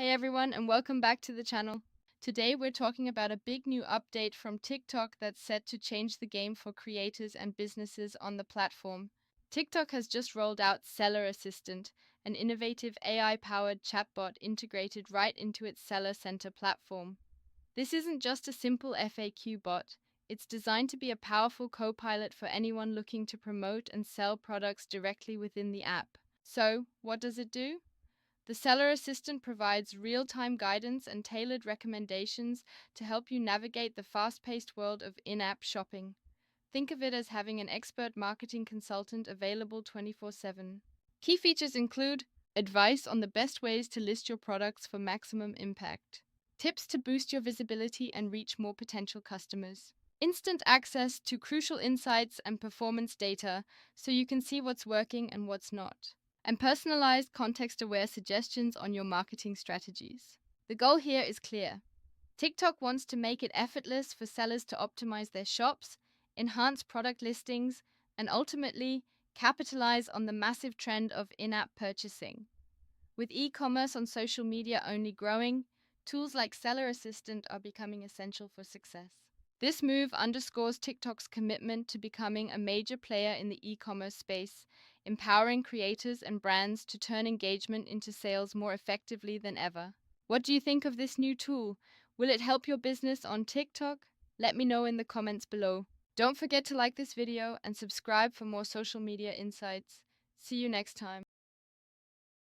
Hey everyone, and welcome back to the channel. Today we're talking about a big new update from TikTok that's set to change the game for creators and businesses on the platform. TikTok has just rolled out Seller Assistant, an innovative AI-powered chatbot integrated right into its Seller Center platform. This isn't just a simple FAQ bot. It's designed to be a powerful co-pilot for anyone looking to promote and sell products directly within the app. So, what does it do? The Seller Assistant provides real-time guidance and tailored recommendations to help you navigate the fast-paced world of in-app shopping. Think of it as having an expert marketing consultant available 24/7. Key features include advice on the best ways to list your products for maximum impact, tips to boost your visibility and reach more potential customers, instant access to crucial insights and performance data so you can see what's working and what's not, and personalized, context aware suggestions on your marketing strategies. The goal here is clear. TikTok wants to make it effortless for sellers to optimize their shops, enhance product listings, and ultimately capitalize on the massive trend of in app purchasing. With e commerce on social media only growing, tools like Seller Assistant are becoming essential for success. This move underscores TikTok's commitment to becoming a major player in the e commerce space, empowering creators and brands to turn engagement into sales more effectively than ever. What do you think of this new tool? Will it help your business on TikTok? Let me know in the comments below. Don't forget to like this video and subscribe for more social media insights. See you next time.